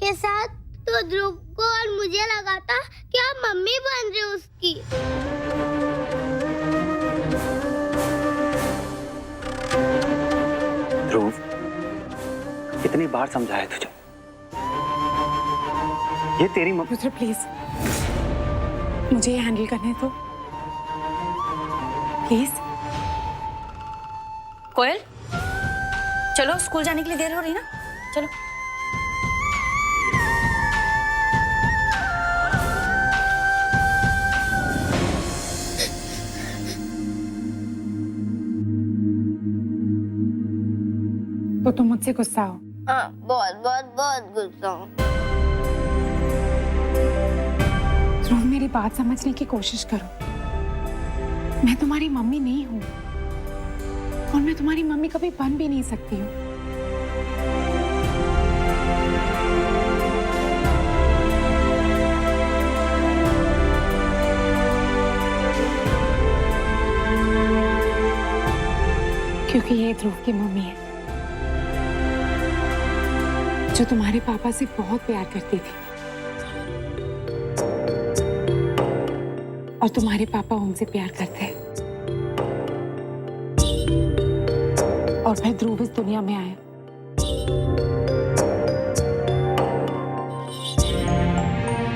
के साथ तो ध्रुव को और मुझे लगा था कि आप मम्मी बन रहे हो उसकी। ध्रुव, कितनी बार समझाया तुझे, ये तेरी मम्मी। रुद्र प्लीज, मुझे ये हैंडल करने दो प्लीज। कोयल, चलो स्कूल जाने के लिए देर हो रही ना, चलो। तो तुम मुझसे गुस्सा हो? हाँ, बहुत बहुत बहुत गुस्सा हूँ। ध्रुव, मेरी बात समझने की कोशिश करो। मैं तुम्हारी मम्मी नहीं हूँ और मैं तुम्हारी मम्मी कभी बन भी नहीं सकती हूँ। क्योंकि ये ध्रुव की मम्मी है जो तुम्हारे पापा से बहुत प्यार करती थी और तुम्हारे पापा उनसे प्यार करते हैं। और फिर ध्रुव इस दुनिया में आया।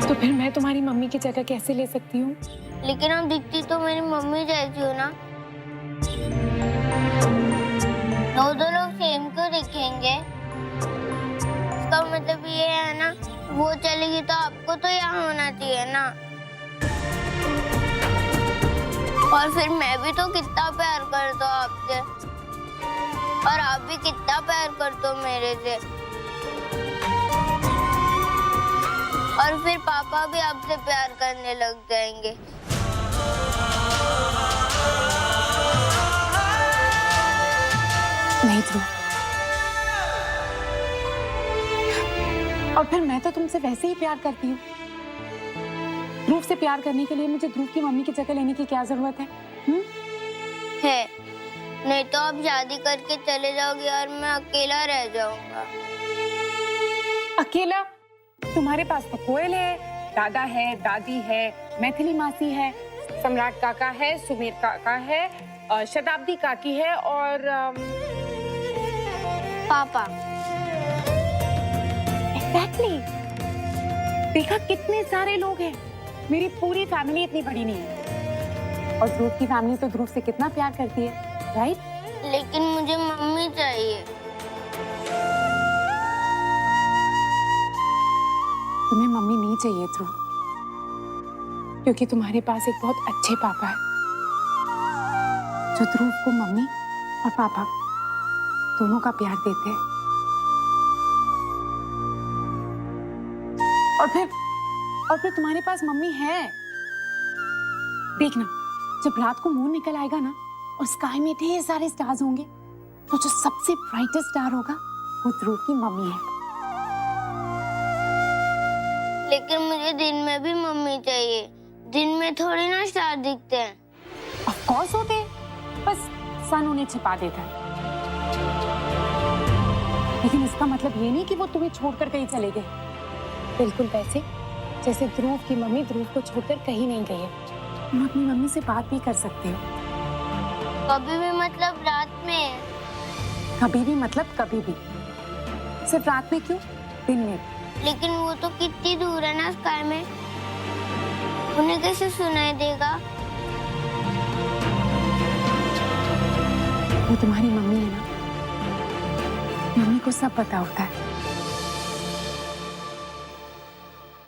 तो फिर मैं तुम्हारी मम्मी की जगह कैसे ले सकती हूँ? लेकिन अब दिखती तो मेरी मम्मी जैसी हो ना। दो लोग सेम क्यों दिखेंगे? इसका मतलब ये है ना, वो चलेगी तो आपको तो यहाँ होना चाहिए ना। और फिर मैं भी तो कितना प्यार करता हूँ आपसे और आप भी कितना प्यार करते हो मेरे से। और फिर पापा भी आपसे प्यार करने लग जाएंगे। नहीं ध्रुव, और फिर मैं तो तुमसे वैसे ही प्यार करती हूँ। ध्रुव से प्यार करने के लिए मुझे ध्रुव की मम्मी की जगह लेने की क्या जरूरत है? है, नहीं तो आप शादी करके चले जाओगे और मैं अकेला रह जाऊंगा। अकेला? तुम्हारे पास तो कोयल है, दादा है, दादी है, मैथिली मासी है, सम्राट काका है, सुमेर काका है, शताब्दी काकी है और पापा। एग्जैक्टली। देखा कितने सारे लोग हैं। मेरी पूरी फैमिली इतनी बड़ी नहीं है। और ध्रुव की फैमिली तो ध्रुव से कितना प्यार करती है, राइट? लेकिन मुझे मम्मी चाहिए। तुम्हें मम्मी नहीं चाहिए ध्रुव, क्योंकि तुम्हारे पास एक बहुत अच्छे पापा है जो ध्रुव को मम्मी और पापा दोनों का प्यार देते हैं। और फिर तुम्हारे पास मम्मी है। देखना, जब रात को मून निकल आएगा ना और स्काई में ढेर सारे स्टार्स होंगे, तो जो सबसे ब्राइटेस्ट स्टार होगा वो ध्रुव की मम्मी है। लेकिन मुझे दिन में भी मम्मी चाहिए। दिन में थोड़ी ना स्टार दिखते हैं। ऑफ कोर्स होते हैं, बस सन उन्हें छिपा देता है। लेकिन इसका मतलब ये नहीं कि वो तुम्हें छोड़कर कहीं चले गए। बिल्कुल वैसे जैसे ध्रुव की मम्मी ध्रुव को छोड़कर कहीं नहीं गई है। तुम अपनी मम्मी से बात भी कर सकते हो। कभी भी मतलब रात में? कभी भी मतलब कभी भी। सिर्फ रात में क्यों, दिन में। लेकिन वो तो कितनी दूर है ना स्काई में, उन्हें कैसे सुनाई देगा? वो तुम्हारी मम्मी है ना, मम्मी को सब पता होता है।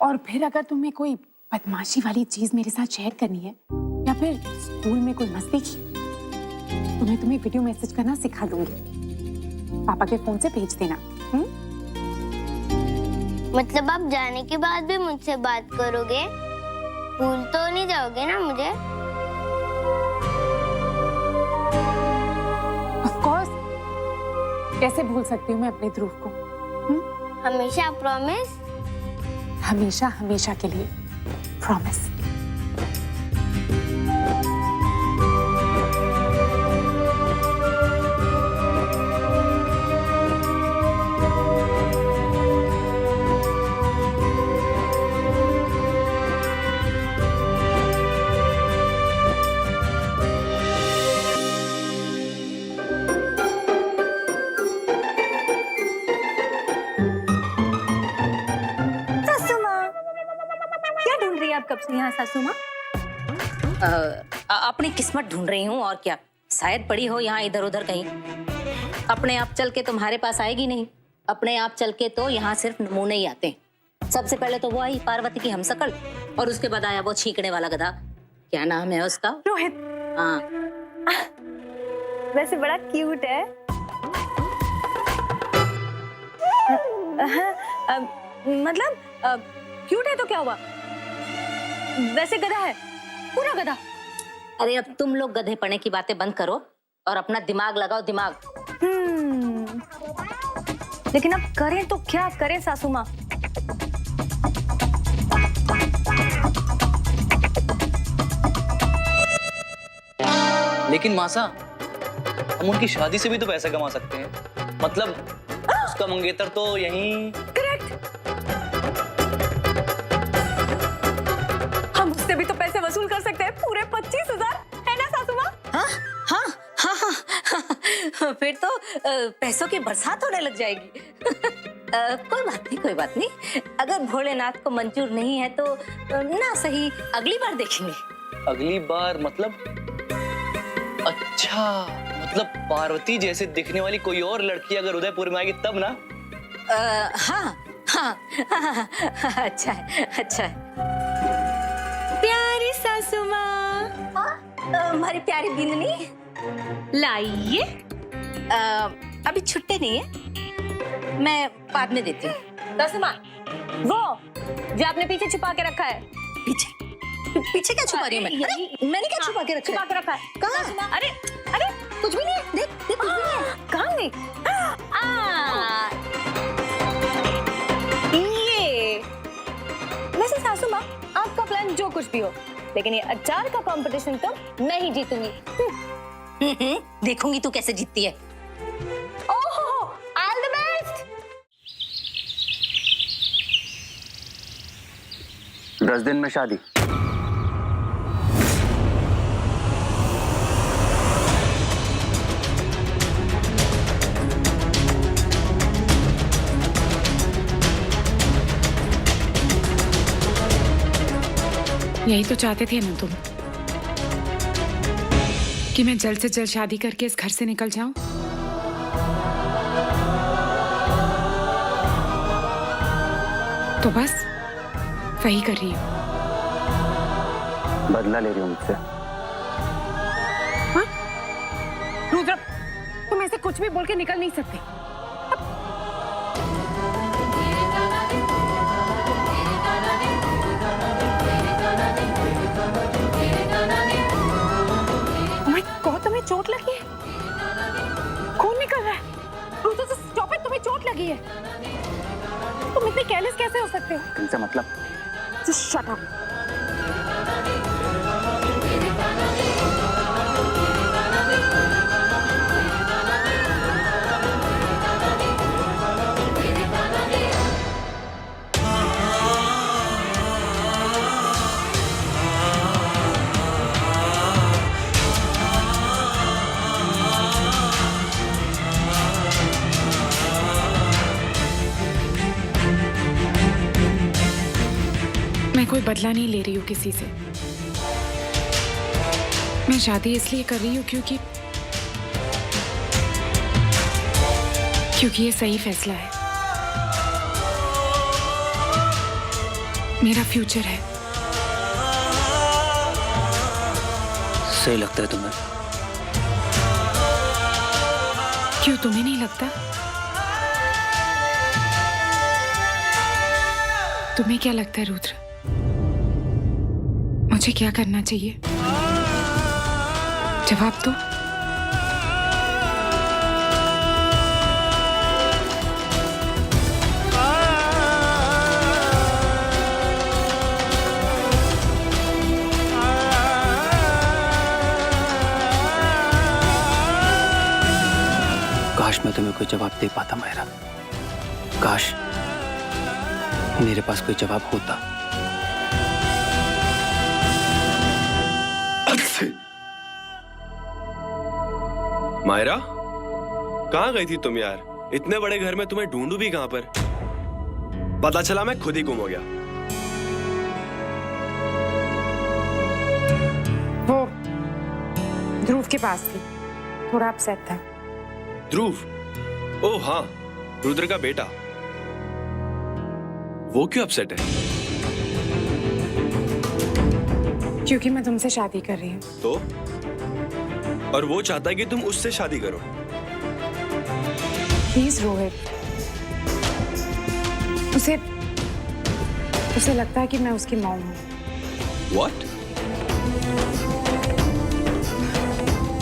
और फिर अगर तुम्हें कोई बदमाशी वाली चीज मेरे साथ शेयर करनी है या फिर स्कूल में कोई मस्ती की, तो मैं तुम्हें वीडियो मैसेज करना सिखा दूंगी। पापा के फोन से भेज देना। मतलब आप जाने के बाद भी मुझसे बात करोगे? भूल तो नहीं जाओगे ना मुझे? ऑफ कोर्स, कैसे भूल सकती हूँ मैं अपने ध्रुव को? हमेशा प्रॉमिस? हमेशा हमेशा के लिए प्रॉमिस। है सासू माँ? अपनी किस्मत ढूंढ रही हूँ और क्या, शायद पड़ी हो यहाँ इधर उधर कहीं। अपने आप चल के तुम्हारे पास आएगी नहीं, अपने आप चल के तो यहाँ सिर्फ नमूने ही आते हैं। सबसे पहले तो वो आई पार्वती की हमशक्ल, और उसके बाद आया वो छींकने वाला गधा, क्या नाम है उसका? रोहित। हाँ। वैसे बड़ा क्यूट है। मतलब क्यूट है तो क्या हुआ, वैसे गधा है, पूरा गधा। अरे अब तुम लोग गधे पने की बातें बंद करो और अपना दिमाग लगाओ, दिमाग। लेकिन अब करें तो क्या करें सासू माँ? लेकिन मासा, हम उनकी शादी से भी तो पैसा कमा सकते हैं। मतलब उसका मंगेतर तो यहीं। हम उससे भी तो पैसे वसूल कर सकते हैं, पूरे 25,000, है ना सासू माँ? हाँ हाँ हाँ हाँ, फिर तो पैसों की बरसात होने लग जाएगी। कोई बात नहीं, कोई बात नहीं। अगर भोलेनाथ को मंजूर नहीं है तो ना सही, अगली बार देखेंगे। अगली बार मतलब? अच्छा, मतलब पार्वती जैसे दिखने वाली कोई और लड़की अगर उदयपुर में आएगी तब ना? हाँ हाँ, हाँ, अच्छा है, अच्छा है। प्यारी सासू माँ, हमारी प्यारी बिंदनी लाइए। अभी छुट्टे नहीं है, मैं बाद में देती हूँ। सासू माँ, वो जो आपने पीछे छुपा के रखा है। पीछे पीछे क्या छुपा रही हूँ मैं? अरे मैंने क्या छुपा के रखा है? छुपा के रखा है कहाँ? अरे अरे कुछ भी नहीं है, देख देख, कुछ भी नहीं है। कहाँ नहीं? ये वैसे सासू माँ, आपका प्लान जो कुछ भी हो, लेकिन ये अचार का कंपटीशन तो मैं ही जीतूंगी। देखूंगी तू कैसे जीतती है। ओहो, ऑल द बेस्ट। 10 दिन में शादी। यही तो चाहते थे ना तुम, कि मैं जल्द से जल्द शादी करके इस घर से निकल जाऊं। तो बस वही कर रही हूँ। बदला ले रही हूँ मुझसे। हाँ? रुद्र, तुम ऐसे कुछ भी बोल के निकल नहीं सकते। तुम्हें चोट लगी है, खून निकल रहा है। रुद्र, स्टॉप इट, तुम्हें चोट लगी है। तुम इतने केयरलेस कैसे हो सकते हो? तुमसे मतलब? Just shut up. मैं कोई बदला नहीं ले रही हूँ किसी से। मैं शादी इसलिए कर रही हूँ क्योंकि ये सही फैसला है। मेरा फ्यूचर है। सही लगता है तुम्हें? क्यों, तुम्हें नहीं लगता? तुम्हें क्या लगता है रुद्र? मुझे क्या करना चाहिए? जवाब दो। काश मैं तुम्हें कोई जवाब दे पाता मायरा। काश मेरे पास कोई जवाब होता। मायरा, कहाँ गई थी तुम यार? इतने बड़े घर में तुम्हें ढूंढूं भी कहाँ पर? पता चला मैं खुद ही गुम हो गया। के पास थी, थोड़ा अपसेट था। ध्रुव? ओह हाँ, रुद्र का बेटा। वो क्यों अपसेट है? क्योंकि मैं तुमसे शादी कर रही हूँ। तो? और वो चाहता है कि तुम उससे शादी करो। प्लीज रोहित, उसे लगता है कि मैं उसकी मॉम हूँ। What?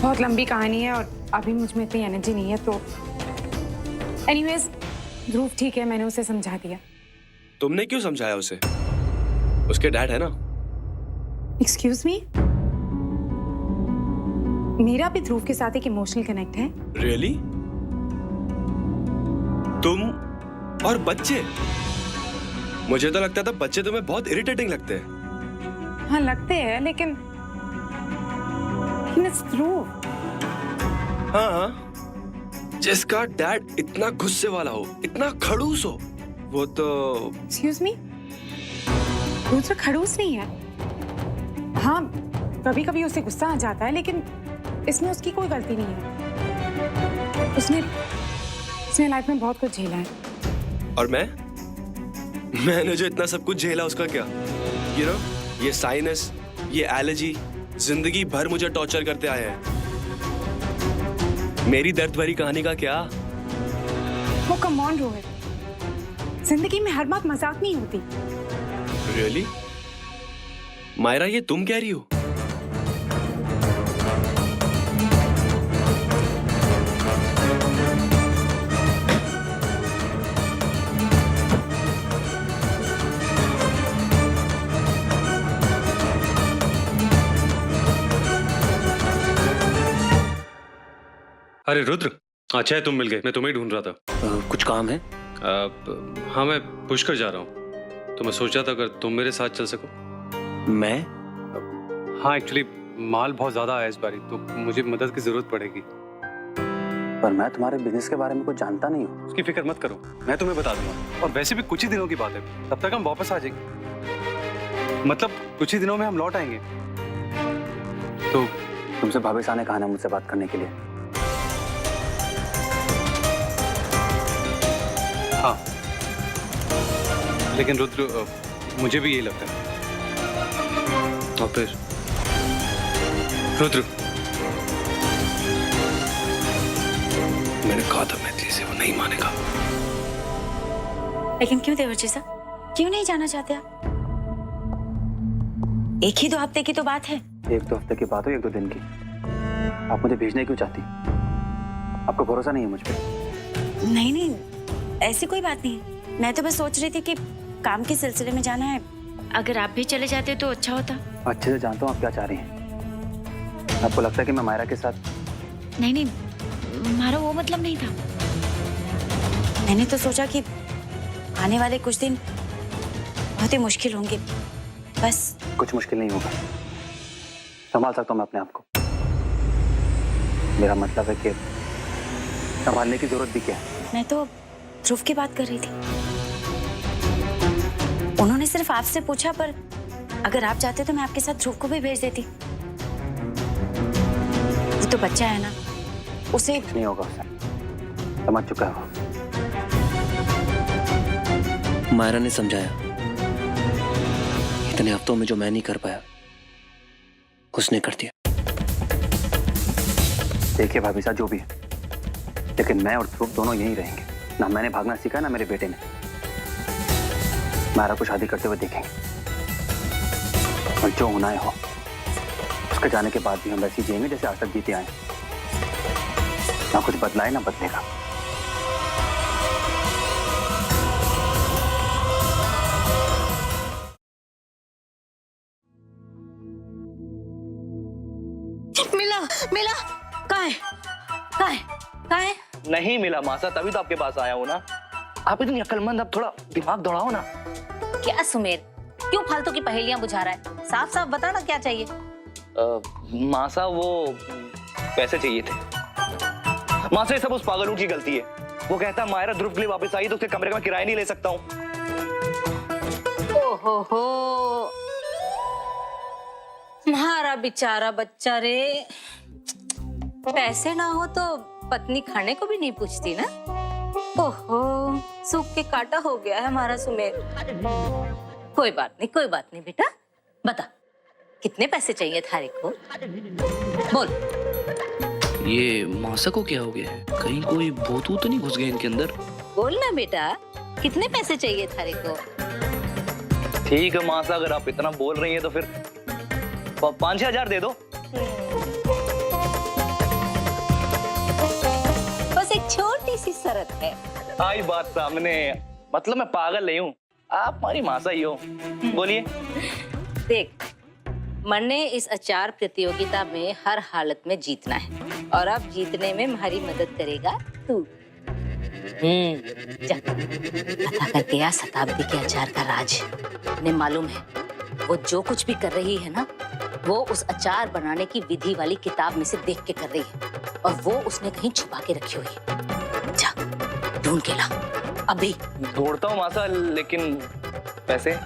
बहुत लंबी कहानी है और अभी मुझ में इतनी एनर्जी नहीं है, तो एनीवेज ध्रुव ठीक है, मैंने उसे समझा दिया। तुमने क्यों समझाया उसे? उसके डैड है ना? एक्सक्यूज मी, मेरा भी ध्रुव के साथ एक इमोशनल कनेक्ट है। Really? तुम और बच्चे? मुझे तो लगता था बच्चे तुम्हें बहुत इरिटेटिंग लगते हैं। हाँ लगते हैं, लेकिन it's ध्रुव। हाँ, जिसका डैड इतना गुस्से वाला हो, इतना खड़ूस हो, वो तो। एक्सक्यूज मी, रुद्र खड़ूस नहीं है। हाँ कभी कभी उसे गुस्सा आ जाता है, लेकिन इसमें उसकी कोई गलती नहीं है। उसने लाइफ में बहुत कुछ झेला है। और मैंने जो इतना सब कुछ झेला उसका क्या? ये साइनस, ये एलर्जी जिंदगी भर मुझे टॉर्चर करते आए हैं। मेरी दर्द भरी कहानी का क्या? वो कम ऑन रोहित, जिंदगी में हर बात मजाक नहीं होती। Really? मायरा, ये तुम कह रही हो? अरे रुद्र, अच्छा है तुम मिल गए, मैं तुम्हें ढूंढ रहा था। कुछ काम है? हाँ, मैं पुष्कर जा रहा हूँ, तो मैं सोचा था अगर तुम मेरे साथ चल सको। मैं? हाँ, एक्चुअली माल बहुत ज्यादा आया इस बारी, तो मुझे मदद की जरूरत पड़ेगी। पर मैं तुम्हारे बिजनेस के बारे में कुछ जानता नहीं हूँ। उसकी फिक्र मत करो, मैं तुम्हें बता दूंगा। और वैसे भी कुछ ही दिनों की बात है, तब तक हम वापस आ जाएंगे। मतलब कुछ ही दिनों में हम लौट आएंगे। तो तुमसे भाभी साहब ने कहा ना मुझसे बात करने के लिए। हाँ, लेकिन रुद्र मुझे भी यही लगता है। और फिर रुद्र, मैंने कहा था मैथिली से, वो नहीं मानेगा। लेकिन क्यों देवर्षि साहब, क्यों नहीं जाना चाहते आप? एक ही 2 हफ्ते की तो बात है। 1-2 हफ्ते की बात हो, 1-2 दिन की। आप मुझे भेजना क्यों चाहती? आपको भरोसा नहीं है मुझ पर? नहीं, ऐसी कोई बात नहीं है। मैं तो बस सोच रही थी कि काम के सिलसिले में जाना है, अगर आप भी चले जाते तो अच्छा होता। अच्छे से जानता हूँ आप क्या चाह रही हैं। आपको लगता है कि मैं मायरा के साथ? नहीं, हमारा वो मतलब नहीं था। मैंने तो सोचा कि आने वाले कुछ दिन बहुत ही मुश्किल होंगे, बस। कुछ मुश्किल नहीं होगा, संभाल सकता हूँ मैं अपने आप को। मेरा मतलब है कि संभालने की जरूरत भी क्या है। मैं तो ध्रुव की बात कर रही थी। उन्होंने सिर्फ आपसे पूछा, पर अगर आप चाहते तो मैं आपके साथ ध्रुव को भी भेज देती। वो तो बच्चा है ना, उसे कुछ नहीं होगा उससे, समझ चुका है वो। मायरा ने समझाया, इतने हफ्तों में जो मैं नहीं कर पाया उसने कर दिया। देखिए भाभी साहब, जो भी है, लेकिन मैं और ध्रुव दोनों यहीं रहेंगे। ना मैंने भागना सीखा, ना मेरे बेटे ने। मायरा को शादी करते हुए देखेंगे, और जो होना है हो। उसके जाने के बाद भी हम वैसे ही जिएंगे जैसे आज तक जीते आए। ना कुछ बदला है ना बदलेगा। मिला कहाँ है? नहीं मिला मासा, तभी तो आपके पास आया हूँ ना। आप इतनी अक्लमंद, अब थोड़ा दिमाग दौड़ाओ ना। क्या सुमेर, क्यों फालतू की पहेलियां बुझा रहा है? साफ साफ बता ना क्या चाहिए। मासा, वो पैसे चाहिए थे। मासा, ये सब उस पागलों की गलती है। वो कहता है मायरा ध्रुव के लिए वापस आई तो उसके कमरे का मैं किराया नहीं ले सकता हूँ। तुम्हारा बेचारा बच्चा रे। पैसे ना हो तो पत्नी खाने को भी नहीं पूछती ना। ओहो, सूख के काटा हो गया है हमारा सुमेर। कोई बात नहीं बेटा, बता कितने पैसे चाहिए थारे को, बोल। ये मासा को क्या हो गया है? कहीं कोई भूत तो नहीं घुस गया इनके अंदर? बोल ना बेटा, कितने पैसे चाहिए थारे को? ठीक है मासा, अगर आप इतना बोल रही हैं तो फिर 5-6 हजार दे दो। बस एक छोटी सी शर्त है। आई बात सामने, मतलब मैं पागल नहीं हूँ, आप हमारी मासा ही हो। बोलिए। देख, मन ने इस अचार प्रतियोगिता में हर हालत में जीतना है और अब जीतने में हमारी मदद करेगा तू। जा पता करके आ शताब्दी के अचार का राज। उन्हें मालूम है वो जो कुछ भी कर रही है ना, वो उस अचार बनाने की विधि वाली किताब में से देख के कर रही है और वो उसने कहीं छुपा के रखी हुई है। जा ढूंढ के ला अभी। ढूंढता हूँ मासा, लेकिन पैसे?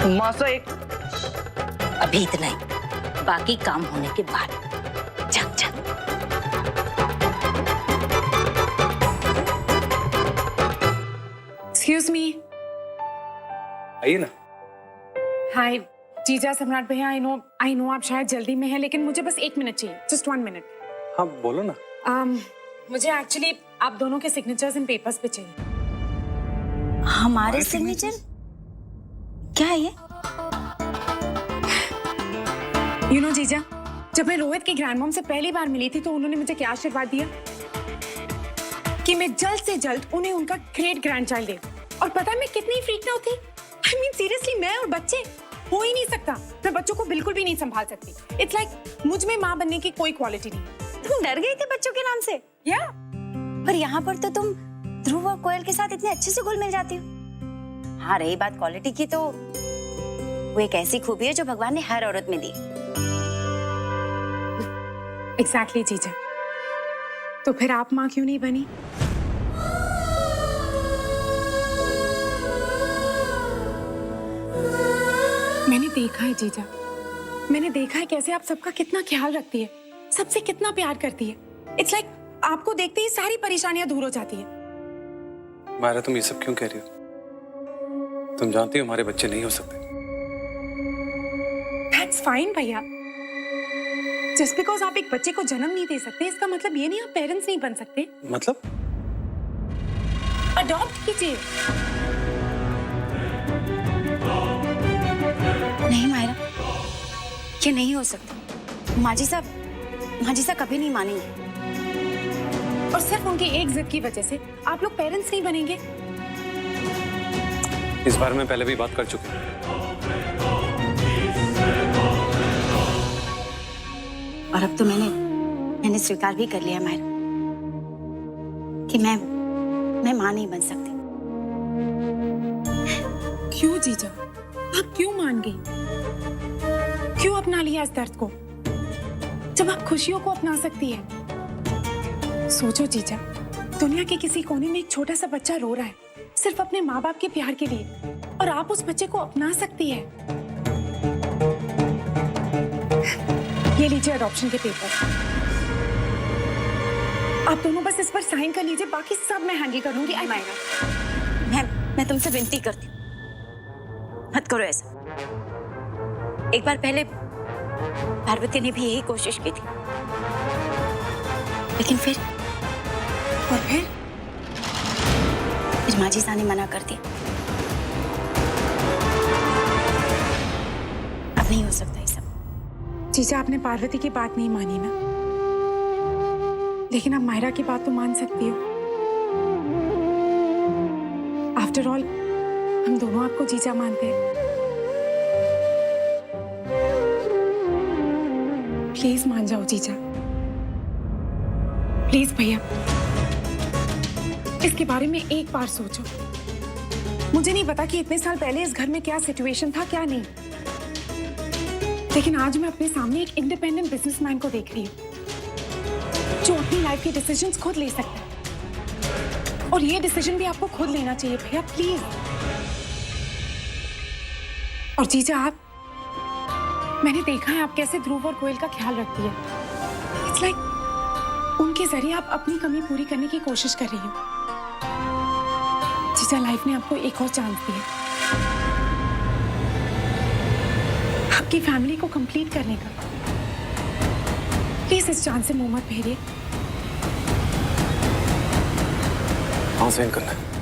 मासा एक अभी इतना ही, बाकी काम होने के बाद। जा जा। Excuse me. आइए ना। हाय जीजा सम्राट भैया, आई नो आप शायद जल्दी में हैं, लेकिन मुझे बस 1 मिनट चाहिए, जस्ट 1 मिनट। हाँ बोलो ना। मुझे एक्चुअली आप दोनों के सिग्नेचर्स इन पेपर्स पे चाहिए। हमारे सिग्नेचर? क्या है ये? यू नो जीजा, जब मैं रोहित की ग्रैंडमॉम से पहली बार मिली थी तो उन्होंने मुझे क्या आशीर्वाद दिया कि मैं जल्द से जल्द उन्हें उनका ग्रेट ग्रैंड चाइल्ड दे। और पता है मैं कितनी फ्रीक आउट थी। आई मीन सीरियसली, मैं और बच्चे हो ही नहीं सकता। मैं बच्चों को बिल्कुल भी नहीं संभाल सकती। इट्स लाइक मुझ में माँ बनने की कोई क्वालिटी नहीं। तुम डर गई थी बच्चों के नाम से? या पर यहाँ पर तो तुम ध्रुव और कोयल के साथ इतने अच्छे से घुल मिल जाती हो। हाँ, रही बात क्वालिटी की, तो वो एक ऐसी खूबी है जो भगवान ने हर औरत में दी। एग्जैक्टली जीजा। तो फिर आप माँ क्यों नहीं बनी? मैंने देखा है जीजा, मैंने देखा है कैसे आप सबका कितना ख्याल रखती है, सबसे कितना प्यार करती है। इट्स लाइक आपको देखते ही सारी परेशानियां दूर हो जाती है। मायरा, तुम ये सब क्यों कह रही हो? तुम जानती हो हमारे बच्चे नहीं हो सकते। दैट्स फाइन भैया। जस्ट बिकॉज आप एक बच्चे को जन्म नहीं दे सकते, इसका मतलब ये नहीं आप पेरेंट्स नहीं बन सकते। मतलब? अडॉप्ट कीजिए। नहीं मायरा, ये नहीं हो सकता। माजी साहब कभी नहीं मानेंगे। और सिर्फ उनकी एक जिद की वजह से आप लोग पेरेंट्स नहीं बनेंगे। इस बारे में पहले भी बात कर चुके हैं। और अब तो मैंने स्वीकार भी कर लिया मायरा कि मैं मां नहीं बन सकती। क्यों जीजा, आप क्यों मान गई? क्यों अपना लिया इस दर्द को जब आप खुशियों को अपना सकती है? सोचो जीजा, दुनिया के किसी कोने में एक छोटा सा बच्चा रो रहा है सिर्फ अपने माँ बाप के प्यार के लिए, और आप उस बच्चे को अपना सकती है। ये लीजिए अडॉप्शन के पेपर। आप दोनों बस इस पर साइन कर लीजिए, बाकी सब मैं हैंडल कर लूंगी। आई मायरा, मैं तुमसे विनती करती हूँ, मत करो ऐसा। एक बार पहले पार्वती ने भी यही कोशिश की थी, लेकिन फिर माजी साहब ने मना कर दिया। अब नहीं हो सकता ये सब। जीजा, आपने पार्वती की बात नहीं मानी ना, लेकिन आप मायरा की बात तो मान सकती हो। आफ्टर ऑल हम दोनों आपको जीजा मानते हैं। प्लीज मान जाओ जीजा, प्लीज भैया। इसके बारे में एक बार सोचो। मुझे नहीं पता कि इतने साल पहले इस घर में क्या सिचुएशन था, क्या नहीं, लेकिन आज मैं अपने सामने एक इंडिपेंडेंट बिजनेसमैन को देख रही हूँ जो अपनी लाइफ के डिसीजंस खुद ले सकता है, और ये डिसीजन भी आपको खुद लेना चाहिए भैया, प्लीज। और जीजा, आप मैंने देखा है आप कैसे ध्रुव और कोयल का ख्याल रखती है। इट्स लाइक उनके जरिए आप अपनी कमी पूरी करने की कोशिश कर रही हो। जीजा, लाइफ ने आपको एक और चांस दिया आपकी फैमिली को कंप्लीट करने का। प्लीज इस चांस से मुंह मत फेरिए। कहाँ से करना है?